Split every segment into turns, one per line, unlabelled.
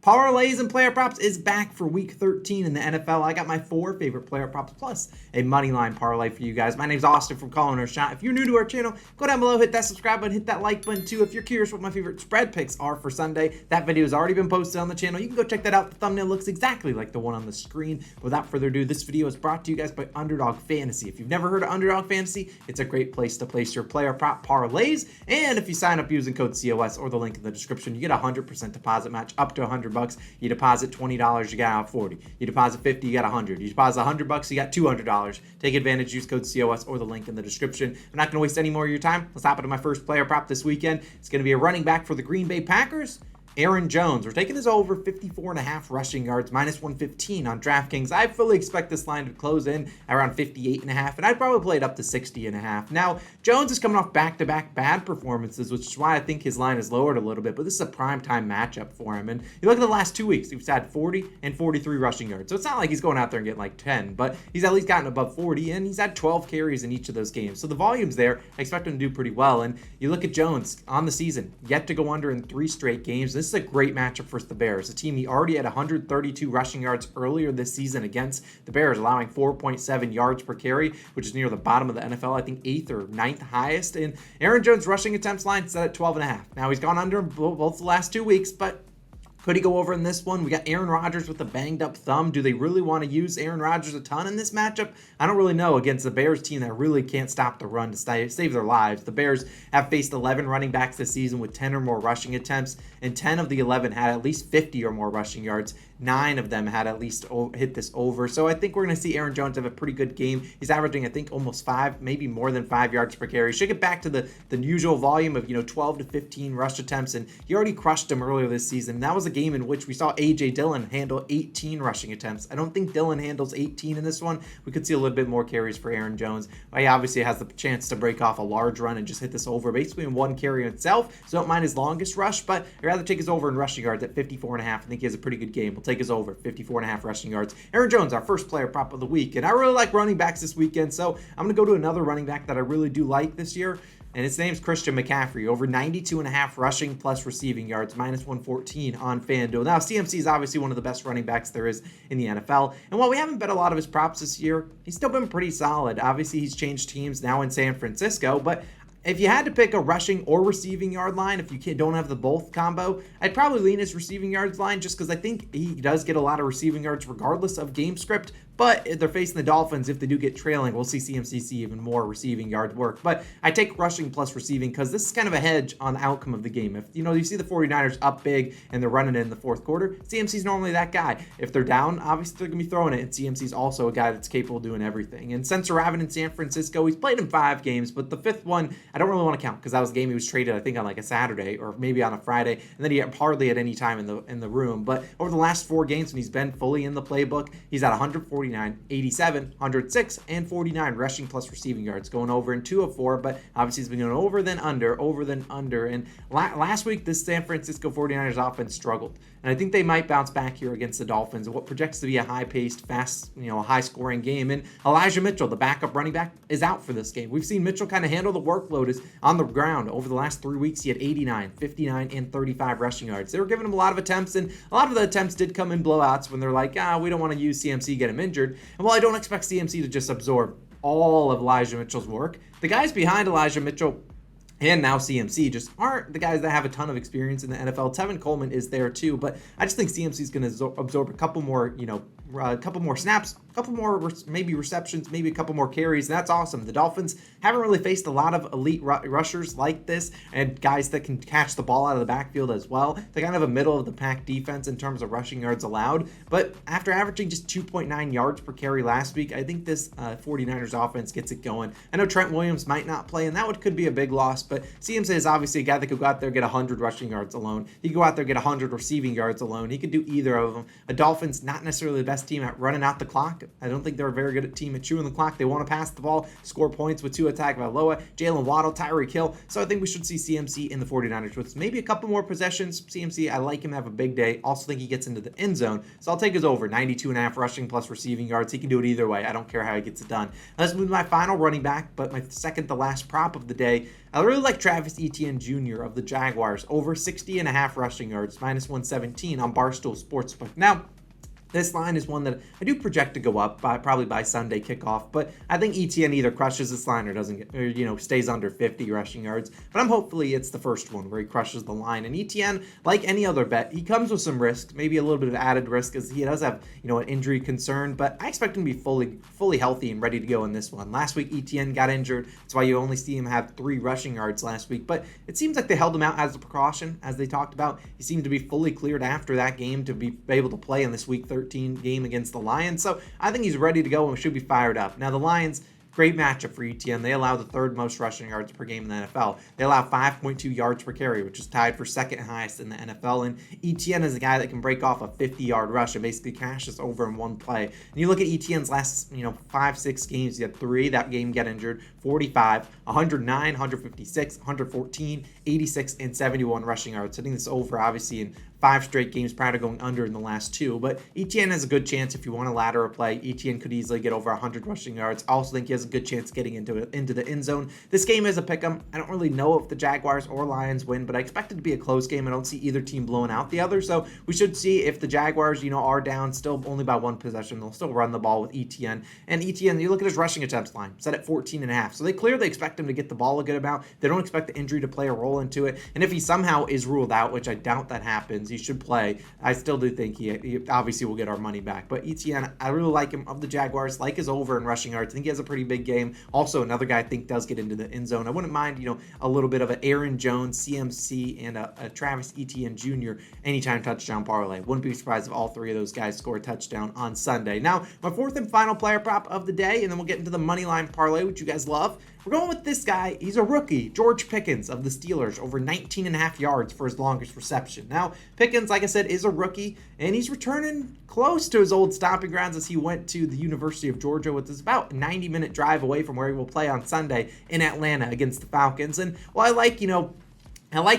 Parlays and player props is back for week 13 in the NFL. I got my 4 favorite player props plus a money line parlay for you guys. My name's Austin from Calling Our Shot. If you're new to our channel, go down below, hit that subscribe button, hit that like button too. If you're curious what my favorite spread picks are for Sunday, that video has already been posted on the channel. You can go check that out. The thumbnail looks exactly like the one on the screen. Without further ado, this video is brought to you guys by Underdog Fantasy. If you've never heard of Underdog Fantasy, it's a great place to place your player prop parlays. And if you sign up using code COS or the link in the description, you get a 100% deposit match up to $100. You deposit $20, you got $40. You deposit $50, you got $100. You deposit $100, you got $200. Take advantage, use code COS or the link in the description. I'm not going to waste any more of your time. Let's hop into my first player prop this weekend. It's going to be a running back for the Green Bay Packers, Etienne Jr. We're taking this over 54.5 rushing yards, minus 115 on DraftKings. I fully expect this line to close in around 58.5, and I'd probably play it up to 60.5. Now, Jones is coming off back-to-back bad performances, which is why I think his line is lowered a little bit, but this is a prime-time matchup for him. And you look at the last 2 weeks, he's had 40 and 43 rushing yards. So it's not like he's going out there and getting like 10, but he's at least gotten above 40, and he's had 12 carries in each of those games. So the volume's there. I expect him to do pretty well. And you look at Jones on the season, yet to go under in 3 straight games. This is a great matchup for the Bears, a team he already had 132 rushing yards earlier this season against the Bears, allowing 4.7 yards per carry, which is near the bottom of the NFL, I think 8th or 9th highest. And Etienne Jr.'s rushing attempts line set at 12.5. Now he's gone under both the last 2 weeks, but could he go over in this one? We got Aaron Rodgers with a banged up thumb. Do they really want to use Aaron Rodgers a ton in this matchup? I don't really know against the Bears team that really can't stop the run to save their lives. The Bears have faced 11 running backs this season with 10 or more rushing attempts, and 10 of the 11 had at least 50 or more rushing yards. 9 of them had at least hit this over. So I think we're going to see Etienne Jr have a pretty good game. He's averaging, I think, almost 5, maybe more than 5 yards per carry. Should get back to the usual volume of 12 to 15 rush attempts, and he already crushed them earlier this season. That was a game in which we saw A.J. Dillon handle 18 rushing attempts. I don't think Dillon handles 18 in this one. We could see a little bit more carries for Etienne Jr. He obviously has the chance to break off a large run and just hit this over basically in one carry itself, so don't mind his longest rush, but I'd rather take his over in rushing yards at 54.5. I think he has a pretty good game. We'll take his over 54.5 rushing yards. Etienne Jr, our first player prop of the week, and I really like running backs this weekend, so I'm going to go to another running back that I really do like this year, and his name's Christian McCaffrey, over 92.5 rushing plus receiving yards, minus 114 on FanDuel. Now, CMC is obviously one of the best running backs there is in the NFL, and while we haven't bet a lot of his props this year, he's still been pretty solid. Obviously, he's changed teams now in San Francisco, but if you had to pick a rushing or receiving yard line, if you don't have the both combo, I'd probably lean his receiving yards line just because I think he does get a lot of receiving yards regardless of game script. But if they're facing the Dolphins, if they do get trailing, we'll see CMC see even more receiving yard work. But I take rushing plus receiving because this is kind of a hedge on the outcome of the game. If you see the 49ers up big and they're running it in the fourth quarter, CMC's normally that guy. If they're down, obviously they're going to be throwing it, and CMC's also a guy that's capable of doing everything. And since arriving in San Francisco, he's played in 5 games, but the 5th one, I don't really want to count because that was a game he was traded, I think, on like a Saturday or maybe on a Friday, and then he hardly at any time in the room. But over the last 4 games when he's been fully in the playbook, he's at 149, 87, 106, and 49 rushing plus receiving yards, going over in 2 of 4, but obviously he's been going over then under. And last week, this San Francisco 49ers offense struggled, and I think they might bounce back here against the Dolphins, what projects to be a high-paced, fast, high-scoring game. And Elijah Mitchell, the backup running back, is out for this game. We've seen Mitchell kind of handle the workload on the ground. Over the last 3 weeks, he had 89, 59, and 35 rushing yards. They were giving him a lot of attempts, and a lot of the attempts did come in blowouts when they're like, we don't want to use CMC, get him injured. And while I don't expect CMC to just absorb all of Elijah Mitchell's work, the guys behind Elijah Mitchell and now CMC just aren't the guys that have a ton of experience in the NFL. Tevin Coleman is there too, but I just think CMC is going to absorb a couple more, a couple more snaps, a couple more maybe receptions, maybe a couple more carries. And that's awesome. The Dolphins haven't really faced a lot of elite rushers like this and guys that can catch the ball out of the backfield as well. They're kind of a middle of the pack defense in terms of rushing yards allowed. But after averaging just 2.9 yards per carry last week, I think this 49ers offense gets it going. I know Trent Williams might not play, and that could be a big loss, but CMC is obviously a guy that could go out there and get 100 rushing yards alone. He could go out there and get 100 receiving yards alone. He could do either of them. The Dolphins, not necessarily the best best team at running out the clock. I don't think they're a very good team at chewing the clock. They want to pass the ball, score points with Tua Tagovailoa, Jalen Waddle, Tyreek Hill. So I think we should see CMC in the 49ers with maybe a couple more possessions. CMC, I like him to have a big day. Also think he gets into the end zone. So I'll take his over, 92.5 rushing plus receiving yards. He can do it either way. I don't care how he gets it done. Let's move to my final running back, but my second to last prop of the day. I really like Travis Etienne Jr. of the Jaguars, over 60.5 rushing yards, minus 117 on Barstool Sportsbook. Now, this line is one that I do project to go up probably by Sunday kickoff, but I think Etienne either crushes this line or doesn't get, or, stays under 50 rushing yards. But hopefully it's the first one where he crushes the line. And Etienne, like any other bet, he comes with some risk, maybe a little bit of added risk, as he does have an injury concern. But I expect him to be fully healthy and ready to go in this one. Last week Etienne got injured, that's why you only see him have 3 rushing yards last week. But it seems like they held him out as a precaution, as they talked about. He seemed to be fully cleared after that game to be able to play in this Week 13 game against the Lions. So I think he's ready to go and should be fired up. Now the Lions, great matchup for Etienne. They allow the 3rd most rushing yards per game in the NFL. They allow 5.2 yards per carry, which is tied for 2nd highest in the NFL. And Etienne is a guy that can break off a 50-yard rush and basically cash this over in one play. And you look at Etienne's last 5-6 games. He had 3. That game got injured. 45, 109, 156, 114, 86, and 71 rushing yards. Hitting this over, obviously, in 5 straight games prior to going under in the last 2. But Etienne has a good chance if you want to ladder a play. Etienne could easily get over 100 rushing yards. I also think he has a good chance getting into the end zone. This game is a pick'em. I don't really know if the Jaguars or Lions win, but I expect it to be a close game. I don't see either team blowing out the other. So we should see if the Jaguars, are down still only by 1 possession. They'll still run the ball with Etienne. And Etienne, you look at his rushing attempts line, set at 14.5. So they clearly expect him to get the ball a good amount. They don't expect the injury to play a role into it. And if he somehow is ruled out, which I doubt that happens, he should play. I still do think he obviously will get our money back. But Etienne, I really like him of the Jaguars, like his over in rushing yards. I think he has a pretty big game. Also, another guy I think does get into the end zone. I wouldn't mind, a little bit of an Aaron Jones, CMC, and a Travis Etienne Jr. anytime touchdown parlay. Wouldn't be surprised if all 3 of those guys score a touchdown on Sunday. Now, my 4th and final player prop of the day, and then we'll get into the money line parlay, which you guys love. We're going with this guy. He's a rookie, George Pickens of the Steelers, over 19.5 yards for his longest reception. Now, Pickens, like I said, is a rookie, and he's returning close to his old stomping grounds as he went to the University of Georgia, which is about a 90-minute drive away from where he will play on Sunday in Atlanta against the Falcons. And while I like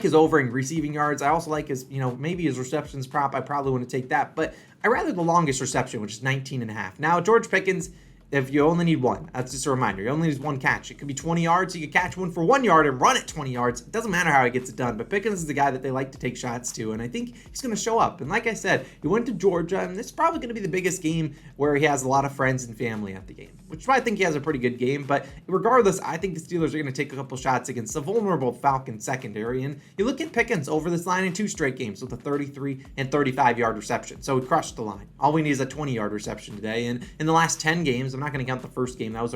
his over in receiving yards, I also like his, maybe his receptions prop. I probably want to take that, but I rather the longest reception, which is 19.5. Now, George Pickens, if you only need one, that's just a reminder. You only need one catch. It could be 20 yards. You could catch one for 1 yard and run it 20 yards. It doesn't matter how he gets it done. But Pickens is the guy that they like to take shots to, and I think he's going to show up. And like I said, he went to Georgia, and this is probably going to be the biggest game where he has a lot of friends and family at the game, which is why I think he has a pretty good game. But regardless, I think the Steelers are going to take a couple shots against the vulnerable Falcons secondary. And you look at Pickens over this line in 2 straight games with a 33 and 35-yard reception. So he crushed the line. All we need is a 20-yard reception today. And in the last 10 games, I'm not going to count the first game. That was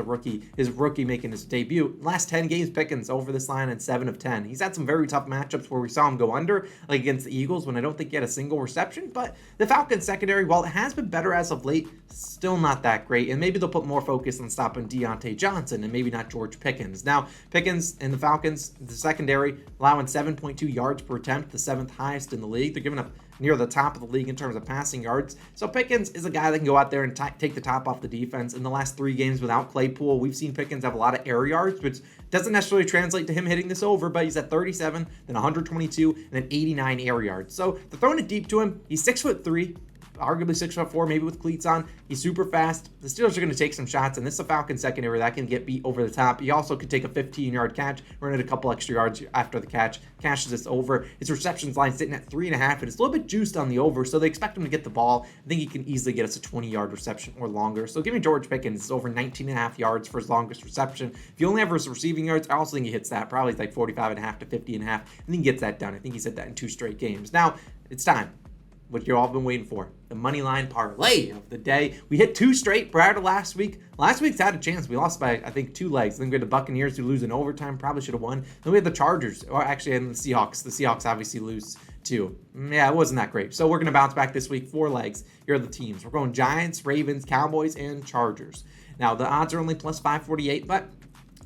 his rookie making his debut. Last 10 games, Pickens over this line in 7 of 10. He's had some very tough matchups where we saw him go under, like against the Eagles, when I don't think he had a single reception. But the Falcons secondary, while it has been better as of late, still not that great. And maybe they'll put more focus on stopping Deontay Johnson and maybe not George Pickens. Now, Pickens and the Falcons, the secondary, allowing 7.2 yards per attempt, the 7th highest in the league. They're giving up near the top of the league in terms of passing yards. So Pickens is a guy that can go out there and take the top off the defense. In the last 3 games without Claypool, we've seen Pickens have a lot of air yards, which doesn't necessarily translate to him hitting this over, but he's at 37, then 122, and then 89 air yards. So they're throwing it deep to him. He's 6'3", arguably 6'4", maybe with cleats on. He's super fast. The Steelers are going to take some shots, and this is a Falcon secondary that can get beat over the top. He also could take a 15-yard catch, run it a couple extra yards after the catch, cashes this over. His receptions line sitting at 3.5, and it's a little bit juiced on the over, so they expect him to get the ball. I think he can easily get us a 20-yard reception or longer. So give me George Pickens. It's over 19.5 yards for his longest reception. If you only have his receiving yards, I also think he hits that. Probably like 45.5 to 50.5. I think he gets that done. I think he's hit that in 2 straight games. Now, it's time. What you've all been waiting for, the money line parlay of the day. We hit 2 straight prior to last week. Last week's had a chance. We lost by, I think, 2 legs. Then we had the Buccaneers who lose in overtime. Probably should have won. Then we had the Chargers, or actually, and the Seahawks. The Seahawks obviously lose too. Yeah, it wasn't that great. So we're going to bounce back this week. 4 legs. Here are the teams. We're going Giants, Ravens, Cowboys, and Chargers. Now, the odds are only plus 548, but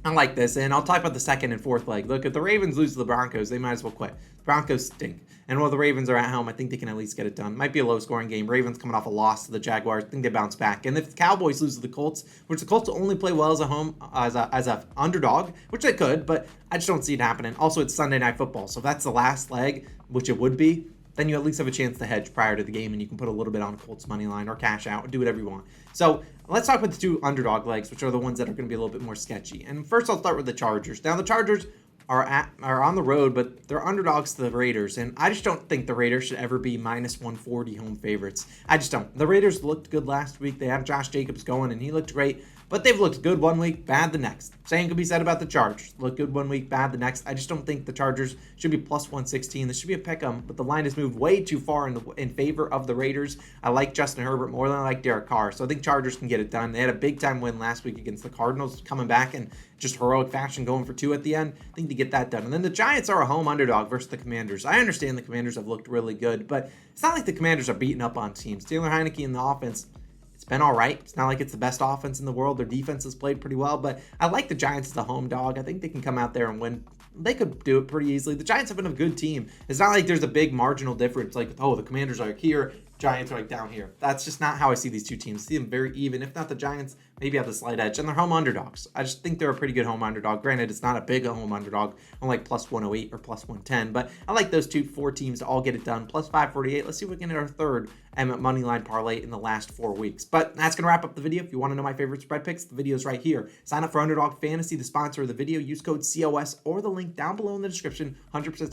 I like this, and I'll talk about the second and fourth leg. Look, if the Ravens lose to the Broncos, they might as well quit. The Broncos stink. And while the Ravens are at home, I think they can at least get it done. Might be a low-scoring game. Ravens coming off a loss to the Jaguars. I think they bounce back. And if the Cowboys lose to the Colts, which the Colts only play well as a home as a underdog, which they could, but I just don't see it happening. Also, it's Sunday Night Football, so if that's the last leg, which it would be, then you at least have a chance to hedge prior to the game, and you can put a little bit on Colts money line or cash out, or do whatever you want. So let's talk about the two underdog legs, which are the ones that are going to be a little bit more sketchy. And first, I'll start with the Chargers. Now, the Chargers are on the road, but they're underdogs to the Raiders, and I just don't think the Raiders should ever be minus 140 home favorites. I just don't. The Raiders looked good last week. They have Josh Jacobs going, and he looked great. But they've looked good one week, bad the next. Same could be said about the Chargers. Look good one week, bad the next. I just don't think the Chargers should be plus 116. This should be a pick 'em, but the line has moved way too far in favor of the Raiders. I like Justin Herbert more than I like Derek Carr, so I think Chargers can get it done. They had a big-time win last week against the Cardinals, coming back in just heroic fashion, going for 2 at the end. I think they get that done. And then the Giants are a home underdog versus the Commanders. I understand the Commanders have looked really good, but it's not like the Commanders are beating up on teams. Taylor Heineke in the offense, it's been all right. It's not like it's the best offense in the world. Their defense has played pretty well, but I like the Giants as a home dog. I think they can come out there and win. They could do it pretty easily. The Giants have been a good team. It's not like there's a big marginal difference, like, oh, the Commanders are here, Giants are like down here. That's just not how I see these two teams. I see them very even. If not, the Giants maybe have the slight edge, and they're home underdogs. I just think they're a pretty good home underdog. Granted, it's not a big home underdog, on like plus 108 or plus 110, but I like those 4 teams to all get it done. Plus 548. Let's see if we can get our third money line parlay in the last 4 weeks. But that's going to wrap up the video. If you want to know my favorite spread picks, the video's right here. Sign up for Underdog Fantasy, the sponsor of the video. Use code COS or the link down below in the description. 100%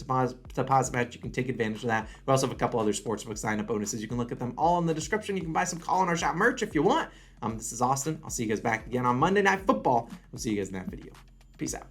deposit match. You can take advantage of that. We also have a couple other sportsbook sign-up bonuses. You can look at them all in the description. You can buy some Call in Our Shot merch if you want. This is Austin. I'll see you guys back again on Monday Night Football. We'll see you guys in that video. Peace out.